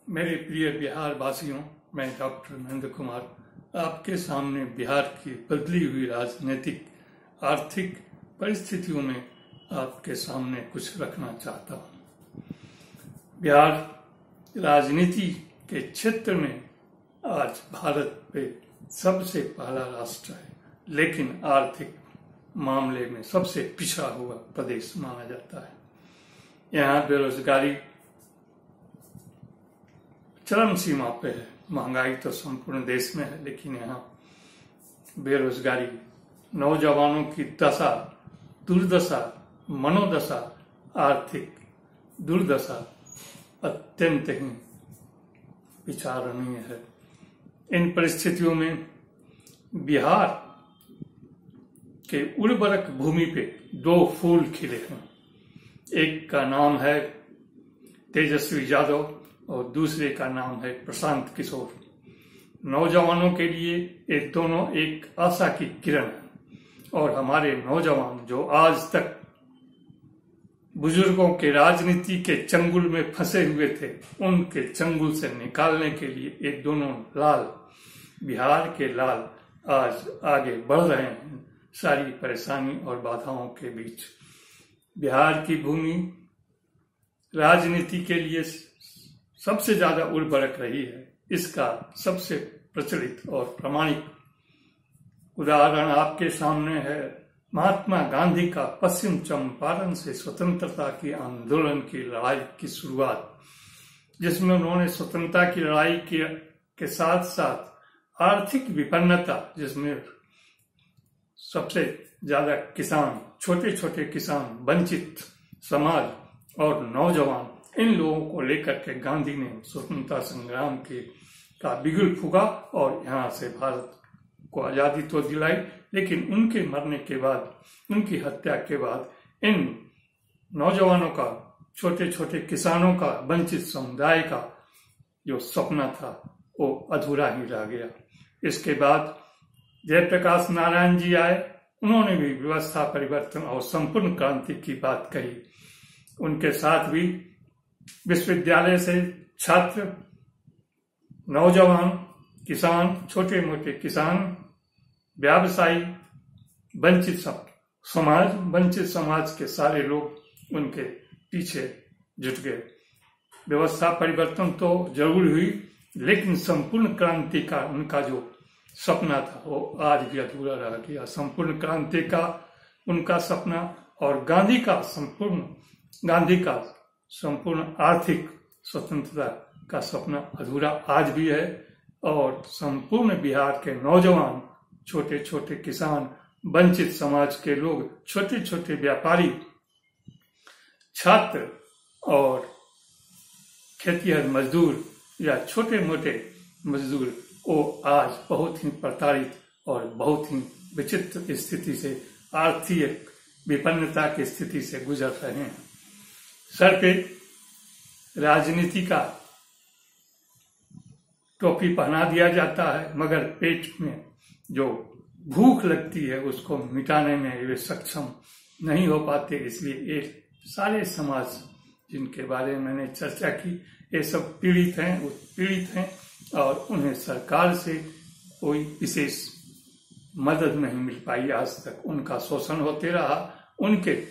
मेरे प्रिय बिहार वासियों, मैं डॉक्टर महेंद्र कुमार आपके सामने बिहार की बदली हुई राजनीतिक आर्थिक परिस्थितियों में आपके सामने कुछ रखना चाहता हूँ। बिहार राजनीति के क्षेत्र में आज भारत पे सबसे पहला राष्ट्र है, लेकिन आर्थिक मामले में सबसे पिछड़ा हुआ प्रदेश माना जाता है। यहाँ बेरोजगारी चरम सीमा पे है। महंगाई तो संपूर्ण देश में है, लेकिन यहाँ बेरोजगारी, नौजवानों की दशा, दुर्दशा, मनोदशा, आर्थिक दुर्दशा अत्यंत ही विचारणीय है। इन परिस्थितियों में बिहार के उर्वरक भूमि पे दो फूल खिले हैं। एक का नाम है तेजस्वी यादव और दूसरे का नाम है प्रशांत किशोर। नौजवानों के लिए ये दोनों एक आशा की किरण है और हमारे नौजवान जो आज तक बुजुर्गों के राजनीति के चंगुल में फंसे हुए थे, उनके चंगुल से निकालने के लिए ये दोनों लाल, बिहार के लाल आज आगे बढ़ रहे हैं सारी परेशानी और बाधाओं के बीच। बिहार की भूमि राजनीति के लिए सबसे ज्यादा उर्वरक रही है। इसका सबसे प्रचलित और प्रामाणिक उदाहरण आपके सामने है महात्मा गांधी का पश्चिम चंपारण से स्वतंत्रता की आंदोलन की लड़ाई की शुरुआत, जिसमें उन्होंने स्वतंत्रता की लड़ाई के साथ साथ आर्थिक विपन्नता, जिसमें सबसे ज्यादा किसान, छोटे छोटे किसान, वंचित समाज और नौजवान, इन लोगों को लेकर के गांधी ने स्वतंत्रता संग्राम का बिगुल फूका और यहाँ से भारत को आजादी तो दिलाई, लेकिन उनके मरने के बाद, उनकी हत्या के बाद इन नौजवानों का, छोटे छोटे किसानों का, वंचित समुदाय का जो सपना था वो अधूरा ही रह गया। इसके बाद जयप्रकाश नारायण जी आए, उन्होंने भी व्यवस्था परिवर्तन और संपूर्ण क्रांति की बात कही। उनके साथ भी विश्वविद्यालय से छात्र, नौजवान, किसान, छोटे मोटे किसान, व्यवसायी, वंचित समाज के सारे लोग उनके पीछे जुट गए। व्यवस्था परिवर्तन तो जरूर हुई, लेकिन संपूर्ण क्रांति का उनका जो सपना था वो आज भी अधूरा रह गया। संपूर्ण क्रांति का उनका सपना और गांधी का संपूर्ण आर्थिक स्वतंत्रता का सपना अधूरा आज भी है। और संपूर्ण बिहार के नौजवान, छोटे छोटे किसान, वंचित समाज के लोग, छोटे छोटे व्यापारी, छात्र और खेतिहर मजदूर या छोटे मोटे मजदूर, वो आज बहुत ही प्रताड़ित और बहुत ही विचित्र स्थिति से, आर्थिक विपन्नता की स्थिति से गुजर रहे हैं। सर पे राजनीति का टोपी पहना दिया जाता है, मगर पेट में जो भूख लगती है उसको मिटाने में वे सक्षम नहीं हो पाते। इसलिए ये सारे समाज जिनके बारे में मैंने चर्चा की, ये सब पीड़ित हैं और उन्हें सरकार से कोई विशेष मदद नहीं मिल पाई आज तक। उनका शोषण होते रहा, उनके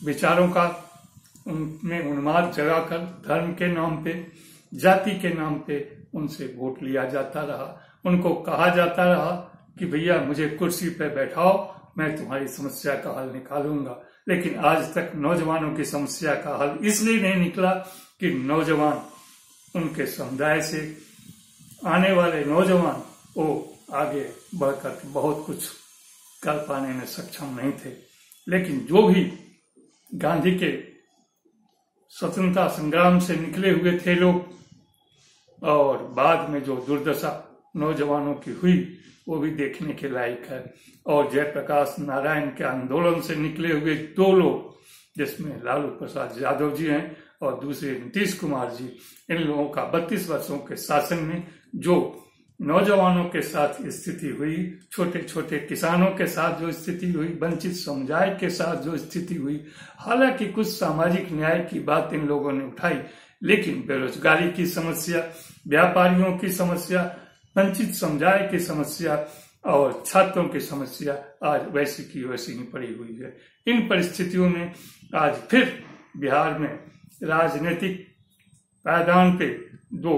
विचारों का उनमें उन्माद जगाकर धर्म के नाम पे, जाति के नाम पे उनसे वोट लिया जाता रहा। उनको कहा जाता रहा कि भैया मुझे कुर्सी पे बैठाओ, मैं तुम्हारी समस्या का हल निकालूंगा। लेकिन आज तक नौजवानों की समस्या का हल इसलिए नहीं निकला कि नौजवान, उनके समुदाय से आने वाले नौजवान वो आगे बढ़कर बहुत कुछ कर पाने में सक्षम नहीं थे। लेकिन जो भी गांधी के स्वतंत्रता संग्राम से निकले हुए थे लोग, और बाद में जो दुर्दशा नौजवानों की हुई वो भी देखने के लायक है। और जयप्रकाश नारायण के आंदोलन से निकले हुए दो लोग, जिसमें लालू प्रसाद यादव जी हैं और दूसरे नीतीश कुमार जी, इन लोगों का 32 वर्षों के शासन में जो नौजवानों के साथ स्थिति हुई, छोटे छोटे किसानों के साथ जो स्थिति हुई, वंचित समुदाय के साथ जो स्थिति हुई, हालांकि कुछ सामाजिक न्याय की बात इन लोगों ने उठाई, लेकिन बेरोजगारी की समस्या, व्यापारियों की समस्या, वंचित समुदाय की समस्या और छात्रों की समस्या आज वैसी की वैसी ही पड़ी हुई है। इन परिस्थितियों में आज फिर बिहार में राजनीतिक पायदान पे दो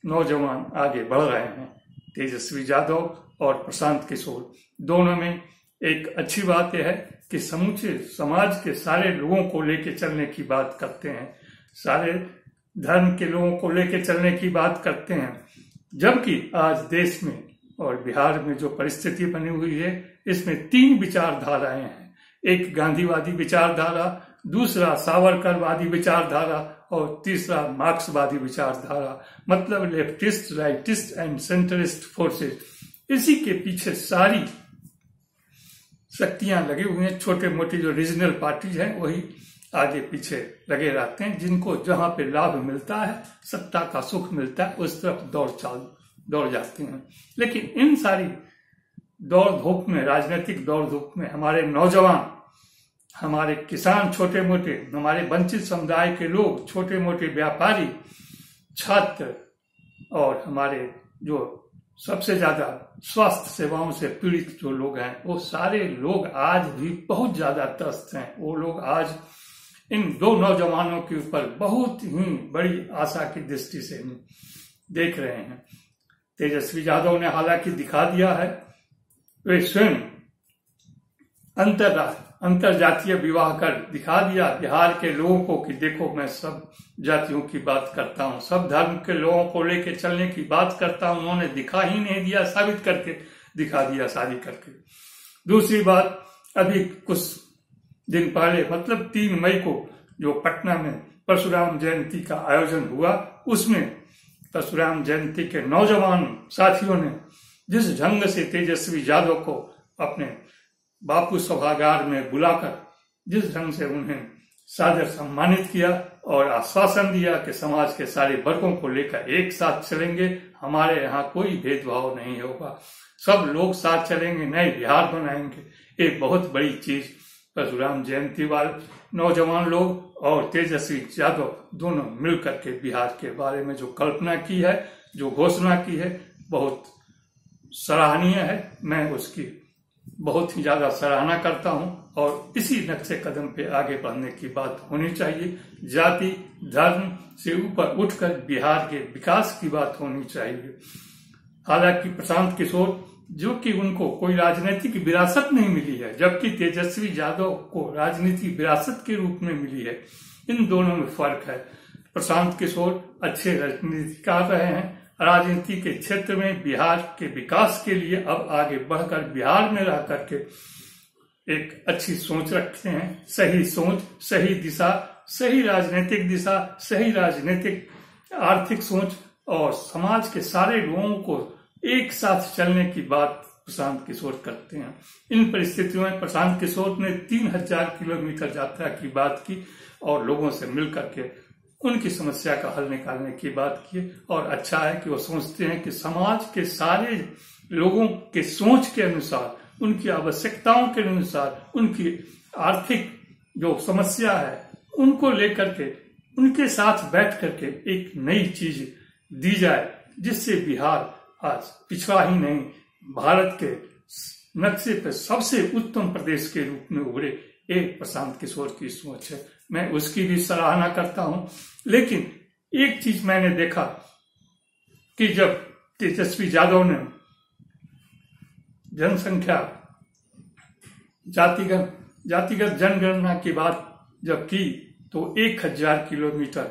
नौजवान आगे बढ़ रहे हैं, तेजस्वी यादव और प्रशांत किशोर। दोनों में एक अच्छी बात यह है कि समूचे समाज के सारे लोगों को लेकर चलने की बात करते हैं, सारे धर्म के लोगों को लेकर चलने की बात करते हैं। जबकि आज देश में और बिहार में जो परिस्थिति बनी हुई है, इसमें 3 विचारधाराएं हैं। एक गांधीवादी विचारधारा, दूसरा सावरकरवादी विचारधारा और तीसरा मार्क्सवादी विचारधारा, मतलब लेफ्टिस्ट, राइटिस्ट एंड सेंटरिस्ट फोर्सेस। इसी के पीछे सारी शक्तियां लगी हुई हैं। छोटे मोटे जो रीजनल पार्टीज हैं वही आगे पीछे लगे रहते हैं, जिनको जहां पे लाभ मिलता है, सत्ता का सुख मिलता है, उस तरफ दौड़ जाते हैं। लेकिन इन सारी दौड़ धूप में, राजनीतिक दौड़ धूप में हमारे नौजवान, हमारे किसान छोटे मोटे, हमारे वंचित समुदाय के लोग, छोटे मोटे व्यापारी, छात्र और हमारे जो सबसे ज्यादा स्वास्थ्य सेवाओं से पीड़ित जो लोग हैं, वो सारे लोग आज भी बहुत ज्यादा त्रस्त हैं। वो लोग आज इन 2 नौजवानों के ऊपर बहुत ही बड़ी आशा की दृष्टि से देख रहे हैं। तेजस्वी यादव ने हालांकि दिखा दिया है, वे स्वयं अंतरजातीय विवाह कर दिखा दिया बिहार के लोगों को कि देखो मैं सब जातियों की बात करता हूं, सब धर्म के लोगों को लेकर चलने की बात करता हूं। उन्होंने दिखा ही नहीं दिया, साबित करके दिखा दिया शादी करके। दूसरी बात, अभी कुछ दिन पहले मतलब 3 मई को जो पटना में परशुराम जयंती का आयोजन हुआ, उसमें परशुराम जयंती के नौजवान साथियों ने जिस ढंग से तेजस्वी यादव को अपने बापू सभागार में बुलाकर जिस ढंग से उन्हें सादर सम्मानित किया और आश्वासन दिया कि समाज के सारे वर्गों को लेकर एक साथ चलेंगे, हमारे यहाँ कोई भेदभाव नहीं होगा, सब लोग साथ चलेंगे, नए बिहार बनाएंगे। एक बहुत बड़ी चीज परशुराम जयंती वाले नौजवान लोग और तेजस्वी यादव दोनों मिलकर के बिहार के बारे में जो कल्पना की है, जो घोषणा की है, बहुत सराहनीय है। मैं उसकी बहुत ही ज्यादा सराहना करता हूं और इसी नक्शे कदम पे आगे बढ़ने की बात होनी चाहिए। जाति धर्म से ऊपर उठकर बिहार के विकास की बात होनी चाहिए। हालांकि प्रशांत किशोर, जो कि उनको कोई राजनीतिक विरासत नहीं मिली है, जबकि तेजस्वी यादव को राजनीतिक विरासत के रूप में मिली है, इन दोनों में फर्क है। प्रशांत किशोर अच्छे राजनीतिकार रहे हैं, राजनीति के क्षेत्र में बिहार के विकास के लिए अब आगे बढ़कर बिहार में रह करके एक अच्छी सोच रखते हैं। सही सोच, सही दिशा, सही राजनीतिक दिशा, सही राजनीतिक आर्थिक सोच और समाज के सारे लोगों को एक साथ चलने की बात प्रशांत किशोर करते हैं। इन परिस्थितियों में प्रशांत किशोर ने 3000 किलोमीटर यात्रा की बात की और लोगों से मिलकर के उनकी समस्या का हल निकालने की बात की। और अच्छा है कि वो सोचते हैं कि समाज के सारे लोगों के सोच के अनुसार, उनकी आवश्यकताओं के अनुसार, उनकी आर्थिक जो समस्या है उनको लेकर के उनके साथ बैठ करके एक नई चीज दी जाए, जिससे बिहार आज पिछड़ा ही नहीं, भारत के नक्शे पर सबसे उत्तम प्रदेश के रूप में उभरे। एक प्रशांत किशोर की सोच है, मैं उसकी भी सराहना करता हूं। लेकिन एक चीज मैंने देखा कि जब तेजस्वी यादव ने जनसंख्या जातिगत जनगणना की बात जब की तो 1000 किलोमीटर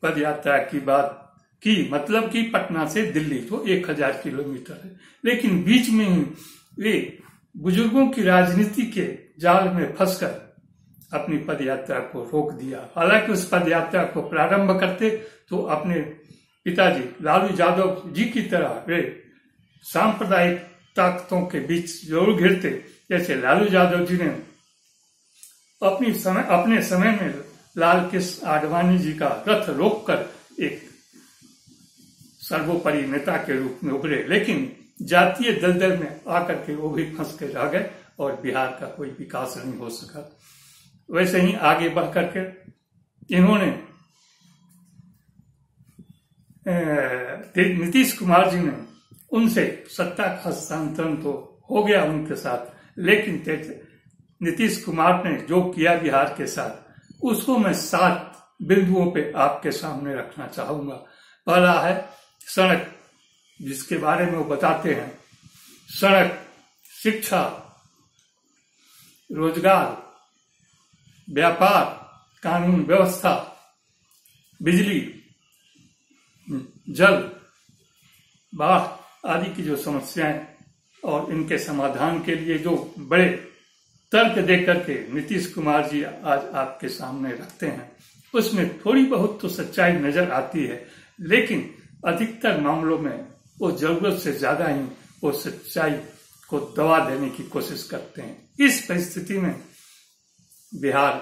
पद यात्रा की बात की, मतलब कि पटना से दिल्ली तो 1000 किलोमीटर है। लेकिन बीच में ही वे बुजुर्गों की राजनीति के जाल में फंसकर अपनी पदयात्रा को रोक दिया। हालांकि उस पदयात्रा को प्रारंभ करते तो अपने पिताजी लालू यादव जी की तरह वे सांप्रदायिक ताकतों के बीच जरूर घिरते, जैसे लालू यादव जी ने अपने समय में लाल कृष्ण आडवाणी जी का रथ रोककर एक सर्वोपरि नेता के रूप में उभरे, लेकिन जातीय दलदल में आकर के वो भी फंस के रह गए और बिहार का कोई विकास नहीं हो सका। वैसे ही आगे बढ़ करके इन्होंने नीतीश कुमार जी ने उनसे सत्ता का हस्तांतरण तो हो गया उनके साथ, लेकिन नीतीश कुमार ने जो किया बिहार के साथ उसको मैं 7 बिंदुओं पे आपके सामने रखना चाहूंगा। पहला है सड़क, जिसके बारे में वो बताते हैं सड़क, शिक्षा, रोजगार, व्यापार, कानून व्यवस्था, बिजली, जल, बाढ़ आदि की जो समस्याएं और इनके समाधान के लिए जो बड़े तर्क देकर के नीतीश कुमार जी आज आपके सामने रखते हैं, उसमें थोड़ी बहुत तो सच्चाई नजर आती है, लेकिन अधिकतर मामलों में वो जरूरत से ज्यादा ही वो सच्चाई को दबा देने की कोशिश करते हैं। इस परिस्थिति में बिहार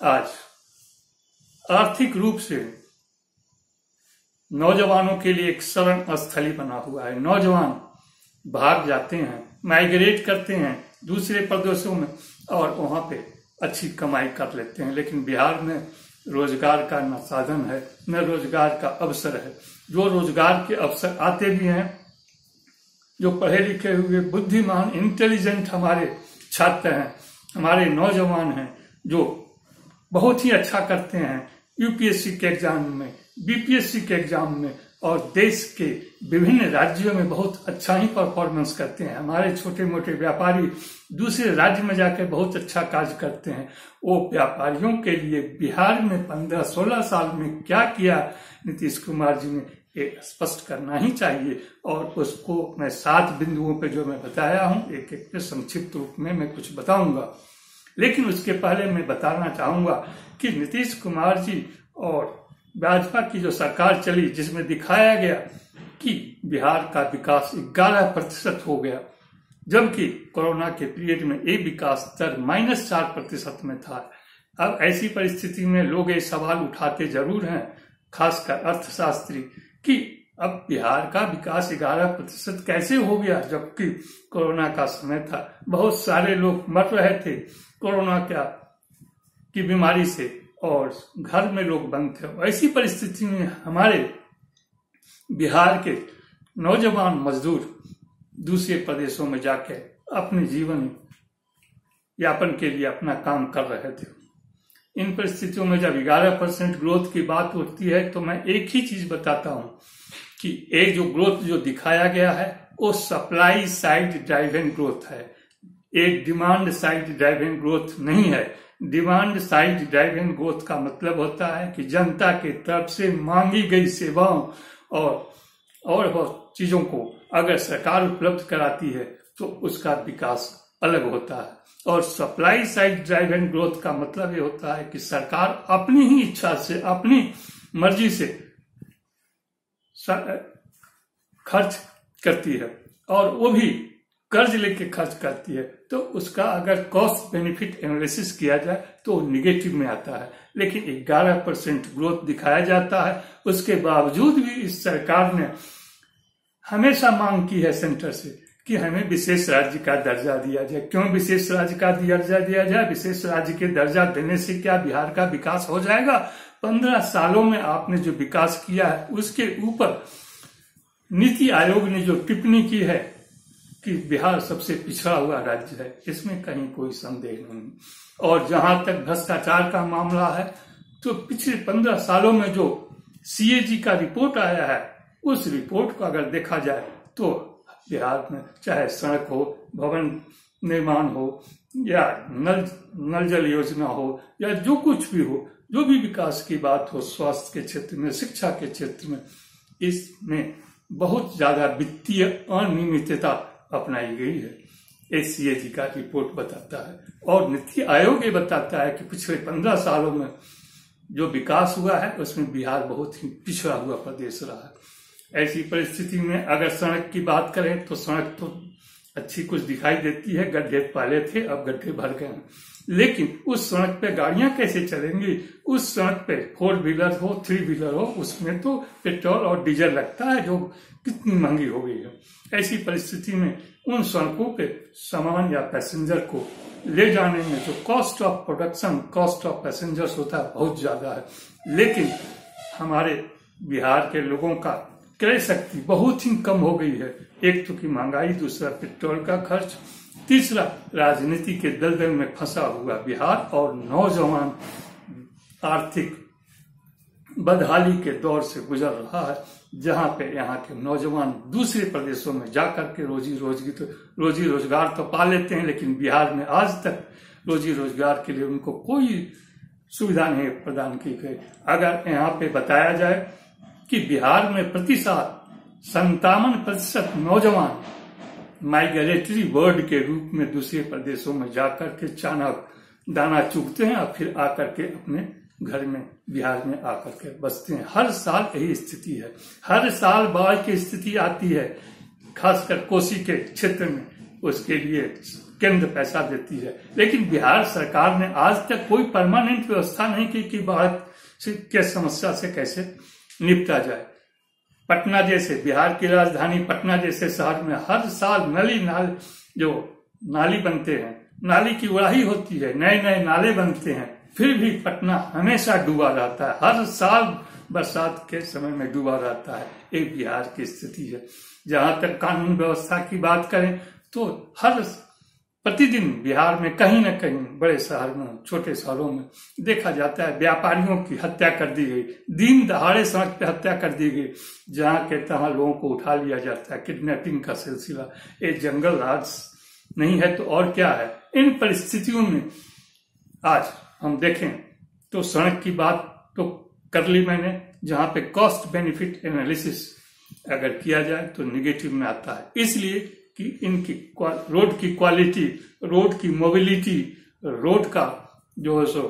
आज आर्थिक रूप से नौजवानों के लिए एक शरण स्थली बना हुआ है। नौजवान भाग जाते हैं, माइग्रेट करते हैं दूसरे प्रदेशों में और वहां पे अच्छी कमाई कर लेते हैं, लेकिन बिहार में रोजगार का न साधन है न रोजगार का अवसर है। जो रोजगार के अवसर आते भी हैं, जो पढ़े लिखे हुए बुद्धिमान इंटेलिजेंट हमारे छात्र हैं, हमारे नौजवान हैं, जो बहुत ही अच्छा करते हैं यूपीएससी के एग्जाम में, बीपीएससी के एग्जाम में और देश के विभिन्न राज्यों में बहुत अच्छा ही परफॉर्मेंस करते हैं। हमारे छोटे मोटे व्यापारी दूसरे राज्य में जाकर बहुत अच्छा कार्य करते हैं। वो व्यापारियों के लिए बिहार में 15-16 साल में क्या किया नीतीश कुमार जी ने, ये स्पष्ट करना ही चाहिए। और उसको मैं 7 बिंदुओं पे जो मैं बताया हूं, एक एक पे संक्षिप्त रूप में मैं कुछ बताऊंगा, लेकिन उसके पहले मैं बताना चाहूंगा कि नीतीश कुमार जी और भाजपा की जो सरकार चली, जिसमें दिखाया गया कि बिहार का विकास 11% हो गया, जबकि कोरोना के पीरियड में ये विकास दर -4% में था। अब ऐसी परिस्थिति में लोग ये सवाल उठाते जरूर हैं, खासकर अर्थशास्त्री, कि अब बिहार का विकास 11% कैसे हो गया, जबकि कोरोना का समय था, बहुत सारे लोग मर रहे थे कोरोना की बीमारी से और घर में लोग बंद थे। ऐसी परिस्थिति में हमारे बिहार के नौजवान मजदूर दूसरे प्रदेशों में जाके अपने जीवन यापन के लिए अपना काम कर रहे थे। इन परिस्थितियों में जब 11% ग्रोथ की बात उठती है, तो मैं एक ही चीज बताता हूं कि ये जो ग्रोथ जो दिखाया गया है वो सप्लाई साइड ड्राइवन ग्रोथ है, एक डिमांड साइड ड्राइवन ग्रोथ नहीं है। डिमांड साइड ड्राइवन ग्रोथ का मतलब होता है कि जनता के तरफ से मांगी गई सेवाओं और चीजों को अगर सरकार उपलब्ध कराती है तो उसका विकास अलग होता है। और सप्लाई साइड ड्राइवन ग्रोथ का मतलब ये होता है कि सरकार अपनी ही इच्छा से, अपनी मर्जी से खर्च करती है और वो भी कर्ज लेके खर्च करती है, तो उसका अगर कॉस्ट बेनिफिट एनालिसिस किया जाए तो निगेटिव में आता है। लेकिन 11% ग्रोथ दिखाया जाता है, उसके बावजूद भी इस सरकार ने हमेशा मांग की है सेंटर से कि हमें विशेष राज्य का दर्जा दिया जाए। क्यों विशेष राज्य का दर्जा दिया जाए? विशेष राज्य के दर्जा देने से क्या बिहार का विकास हो जाएगा? 15 सालों में आपने जो विकास किया है उसके ऊपर नीति आयोग ने जो टिप्पणी की है कि बिहार सबसे पिछड़ा हुआ राज्य है, इसमें कहीं कोई संदेह नहीं। और जहां तक भ्रष्टाचार का मामला है, तो पिछले 15 सालों में जो सीएजी का रिपोर्ट आया है, उस रिपोर्ट को अगर देखा जाए तो बिहार में चाहे सड़क हो, भवन निर्माण हो या नल जल योजना हो या जो कुछ भी हो, जो भी विकास की बात हो, स्वास्थ्य के क्षेत्र में, शिक्षा के क्षेत्र में, इसमें बहुत ज्यादा वित्तीय अनियमितता अपनाई गई है। सीएजी का रिपोर्ट बताता है और नीति आयोग ये बताता है कि पिछले 15 सालों में जो विकास हुआ है उसमें बिहार बहुत ही पिछड़ा हुआ प्रदेश रहा है। ऐसी परिस्थिति में अगर सड़क की बात करें तो सड़क तो अच्छी कुछ दिखाई देती है, गड्ढे पहले थे अब गड्ढे भर गए हैं, लेकिन उस सड़क पे गाड़ियां कैसे चलेंगी? उस सड़क पे 4 व्हीलर हो 3 व्हीलर हो, उसमें तो पेट्रोल और डीजल लगता है जो कितनी महंगी हो गई है। ऐसी परिस्थिति में उन सड़कों पे सामान या पैसेंजर को ले जाने में जो cost of production, cost of passengers होता है बहुत ज्यादा है। लेकिन हमारे बिहार के लोगों का क्रय शक्ति बहुत ही कम हो गई है। एक तो की महंगाई, दूसरा पेट्रोल का खर्च, तीसरा राजनीति के दलदल में फंसा हुआ बिहार और नौजवान आर्थिक बदहाली के दौर से गुजर रहा है, जहां पे यहाँ के नौजवान दूसरे प्रदेशों में जाकर के रोजी रोजगार तो पा लेते हैं, लेकिन बिहार में आज तक रोजी रोजगार के लिए उनको कोई सुविधा नहीं प्रदान की गई। अगर यहाँ पे बताया जाए कि बिहार में प्रतिशत 57% नौजवान माइग्रेटरी वर्ड के रूप में दूसरे प्रदेशों में जाकर के चाणक दाना चुगते हैं और फिर आकर के अपने घर में बिहार में आकर के बसते हैं। हर साल यही स्थिति है, हर साल बाढ़ की स्थिति आती है, खासकर कोसी के क्षेत्र में। उसके लिए केंद्र पैसा देती है, लेकिन बिहार सरकार ने आज तक कोई परमानेंट व्यवस्था नहीं की कि बाढ़ के समस्या से कैसे निपटा जाए। पटना जैसे, बिहार की राजधानी पटना जैसे शहर में हर साल नाली बनते हैं, नाली की उड़ाही होती है, नए नए नाले बनते हैं, फिर भी पटना हमेशा डूबा रहता है, हर साल बरसात के समय में डूबा रहता है। एक बिहार की स्थिति है। जहां तक कानून व्यवस्था की बात करें तो हर प्रतिदिन बिहार में कहीं न कहीं बड़े शहर में, छोटे शहरों में देखा जाता है व्यापारियों की हत्या कर दी गई, दिन दहाड़े सड़क पे हत्या कर दी गई, जहां के तहां लोगों को उठा लिया जाता है। किडनैपिंग का सिलसिला, ये जंगल राज नहीं है तो और क्या है। इन परिस्थितियों में आज हम देखें तो सड़क की बात तो कर ली मैंने, जहां पे कॉस्ट बेनिफिट एनालिसिस अगर किया जाए तो निगेटिव में आता है, इसलिए कि इनकी रोड की क्वालिटी, रोड की मोबिलिटी, रोड का जो है सो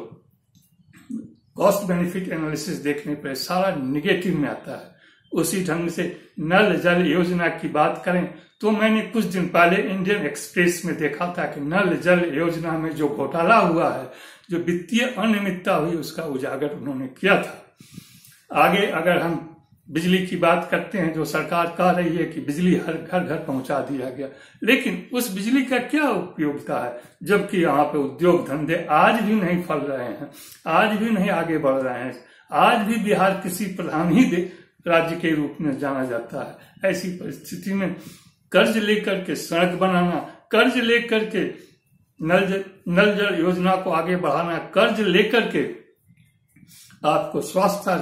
कॉस्ट बेनिफिट एनालिसिस देखने पर सारा निगेटिव में आता है। उसी ढंग से नल जल योजना की बात करें तो मैंने कुछ दिन पहले इंडियन एक्सप्रेस में देखा था कि नल जल योजना में जो घोटाला हुआ है, जो वित्तीय अनियमितता हुई, उसका उजागर उन्होंने किया था। आगे अगर हम बिजली की बात करते हैं, जो सरकार कह रही है कि बिजली हर घर पहुंचा दिया गया, लेकिन उस बिजली का क्या उपयोगिता है, जबकि यहाँ पे उद्योग धंधे आज भी नहीं फल रहे हैं, आज भी नहीं आगे बढ़ रहे हैं, आज भी बिहार कृषि प्रधान ही राज्य के रूप में जाना जाता है। ऐसी परिस्थिति में कर्ज लेकर के सड़क बनाना, कर्ज लेकर के नल जल योजना को आगे बढ़ाना, कर्ज लेकर के आपको स्वास्थ्य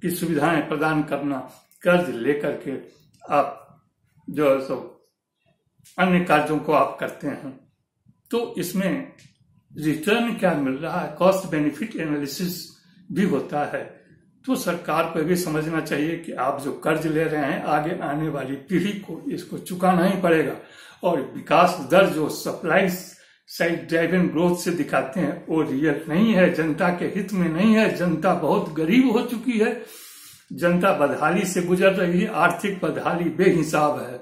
की सुविधाएं प्रदान करना, कर्ज लेकर के आप जो है सो अन्य कार्यों को आप करते हैं, तो इसमें रिटर्न क्या मिल रहा है, कॉस्ट बेनिफिट एनालिसिस भी होता है। तो सरकार पर भी समझना चाहिए कि आप जो कर्ज ले रहे हैं आगे आने वाली पीढ़ी को इसको चुकाना ही पड़ेगा, और विकास दर जो सप्लाई साइड ड्राइवन ग्रोथ से दिखाते हैं वो रियल नहीं है, जनता के हित में नहीं है। जनता बहुत गरीब हो चुकी है, जनता बदहाली से गुजर रही है, आर्थिक बदहाली बेहिसाब है,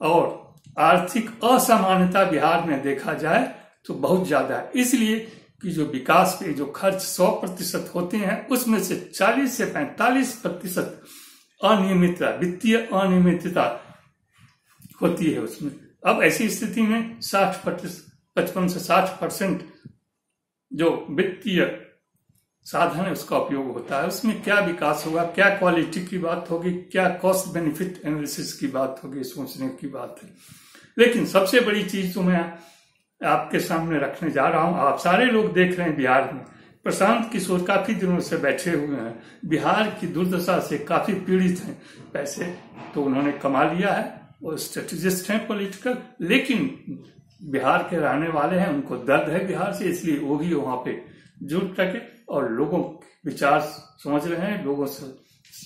और आर्थिक असमानता बिहार में देखा जाए तो बहुत ज्यादा है। इसलिए कि जो विकास पे जो खर्च 100% होते हैं, उसमें से 40 से 45% अनियमितता, वित्तीय अनियमितता होती है उसमें। अब ऐसी स्थिति में 55 से 60% जो वित्तीय साधन है उसका उपयोग होता है, उसमें क्या विकास होगा, क्या क्वालिटी की बात होगी, क्या कॉस्ट बेनिफिट एनालिसिस की बात होगी, सोचने की बात है। लेकिन सबसे बड़ी चीज तो मैं आपके सामने रखने जा रहा हूं, आप सारे लोग देख रहे हैं बिहार में प्रशांत किशोर काफी दिनों से बैठे हुए हैं, बिहार की दुर्दशा से काफी पीड़ित हैं। पैसे तो उन्होंने कमा लिया है, वो स्ट्रेटेजिस्ट हैं पॉलिटिकल, लेकिन बिहार के रहने वाले हैं, उनको दर्द है बिहार से, इसलिए वो भी वहां पे जुड़ करके और लोगों के विचार समझ रहे हैं, लोगों से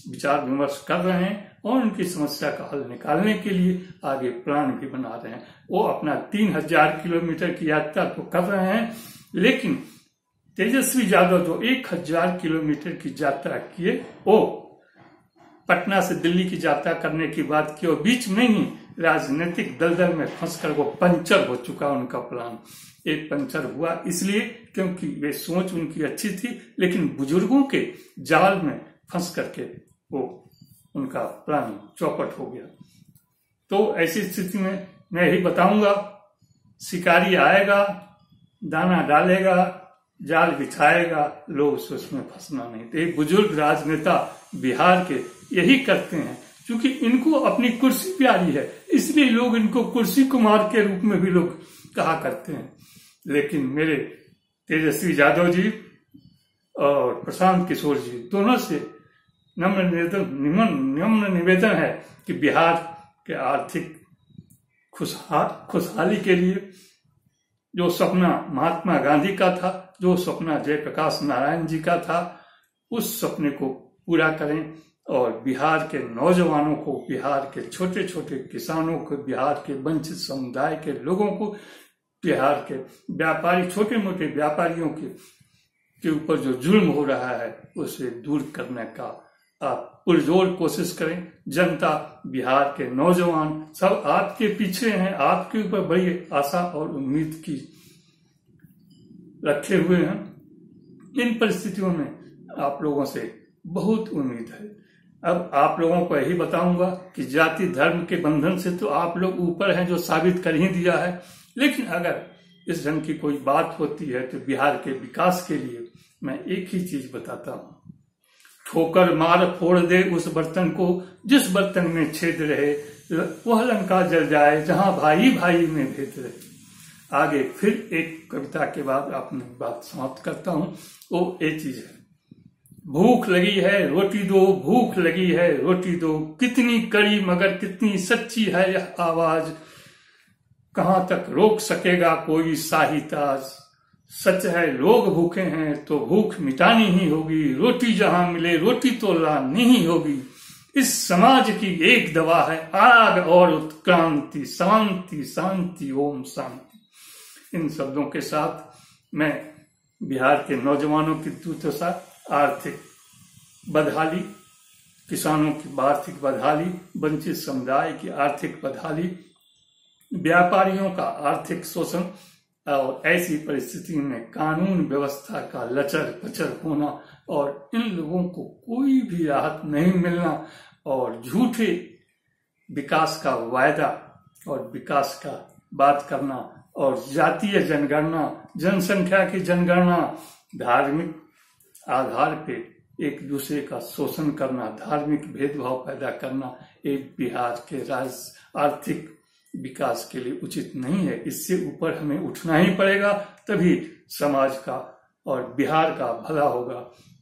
विचार विमर्श कर रहे हैं और उनकी समस्या का हल निकालने के लिए आगे प्लान भी बना रहे हैं। वो अपना 3000 किलोमीटर की यात्रा तो कर रहे हैं, लेकिन तेजस्वी यादव जो 1000 किलोमीटर की यात्रा किए, वो पटना से दिल्ली की यात्रा करने की बात की, और बीच में ही राजनीतिक दलदल में फंसकर वो पंचर हो चुका उनका प्लान। एक पंचर हुआ इसलिए क्योंकि वे सोच उनकी अच्छी थी, लेकिन बुजुर्गों के जाल में फंस करके वो उनका प्लान चौपट हो गया। तो ऐसी स्थिति में मैं यही बताऊंगा, शिकारी आएगा, दाना डालेगा, जाल बिछाएगा, लोग उसमें फंसना नहीं। तो एक बुजुर्ग राजनेता बिहार के यही करते हैं, क्योंकि इनको अपनी कुर्सी प्यारी है, इसलिए लोग इनको कुर्सी कुमार के रूप में भी लोग कहा करते हैं। लेकिन मेरे तेजस्वी यादव जी और प्रशांत किशोर जी दोनों से नम्र निवेदन है कि बिहार के आर्थिक खुशहाली के लिए जो सपना महात्मा गांधी का था, जो सपना जयप्रकाश नारायण जी का था, उस सपने को पूरा करें और बिहार के नौजवानों को, बिहार के छोटे छोटे किसानों को, बिहार के वंचित समुदाय के लोगों को, बिहार के व्यापारी, छोटे मोटे व्यापारियों के ऊपर जो जुल्म हो रहा है उसे दूर करने का आप पुरजोर कोशिश करें। जनता, बिहार के नौजवान सब आपके पीछे हैं, आपके ऊपर बड़ी आशा और उम्मीद की रखे हुए हैं। इन परिस्थितियों में आप लोगों से बहुत उम्मीद है। अब आप लोगों को यही बताऊंगा कि जाति धर्म के बंधन से तो आप लोग ऊपर हैं, जो साबित कर ही दिया है। लेकिन अगर इस ढंग की कोई बात होती है तो बिहार के विकास के लिए मैं एक ही चीज बताता हूं, ठोकर मार फोड़ दे उस बर्तन को जिस बर्तन में छेद रहे, वह लंका जल जाए जहां भाई भाई में भेद रहे। आगे फिर एक कविता के बाद अपनी बात समाप्त करता हूं। वो एक चीज है, भूख लगी है रोटी दो, भूख लगी है रोटी दो, कितनी कड़ी मगर कितनी सच्ची है यह आवाज, कहां तक रोक सकेगा कोई शाही ताज, सच है लोग भूखे हैं तो भूख मिटानी ही होगी, रोटी जहां मिले रोटी तो लानी ही होगी, इस समाज की एक दवा है आग और उत्क्रांति, शांति शांति ओम शांति। इन शब्दों के साथ मैं बिहार के नौजवानों की दुर्दशा, आर्थिक बदहाली, किसानों की आर्थिक बदहाली, वंचित समुदाय की आर्थिक बदहाली, व्यापारियों का आर्थिक शोषण और ऐसी परिस्थिति में कानून व्यवस्था का लचर पचर होना और इन लोगों को कोई भी राहत नहीं मिलना और झूठे विकास का वायदा और विकास का बात करना और जातीय जनगणना, जनसंख्या की जनगणना, धार्मिक आधार पे एक दूसरे का शोषण करना, धार्मिक भेदभाव पैदा करना एक बिहार के आर्थिक विकास के लिए उचित नहीं है। इससे ऊपर हमें उठना ही पड़ेगा, तभी समाज का और बिहार का भला होगा।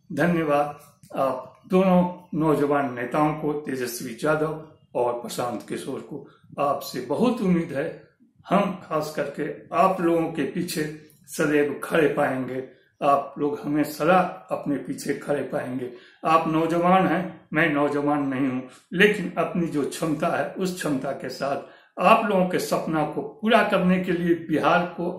धन्यवाद आप दोनों नौजवान नेताओं को, तेजस्वी यादव और प्रशांत किशोर को। आपसे बहुत उम्मीद है, हम खास करके आप लोगों के पीछे सदैव खड़े पाएंगे। आप लोग हमें सदा अपने पीछे खड़े पाएंगे। आप नौजवान हैं, मैं नौजवान नहीं हूं, लेकिन अपनी जो क्षमता है उस क्षमता के साथ आप लोगों के सपना को पूरा करने के लिए बिहार को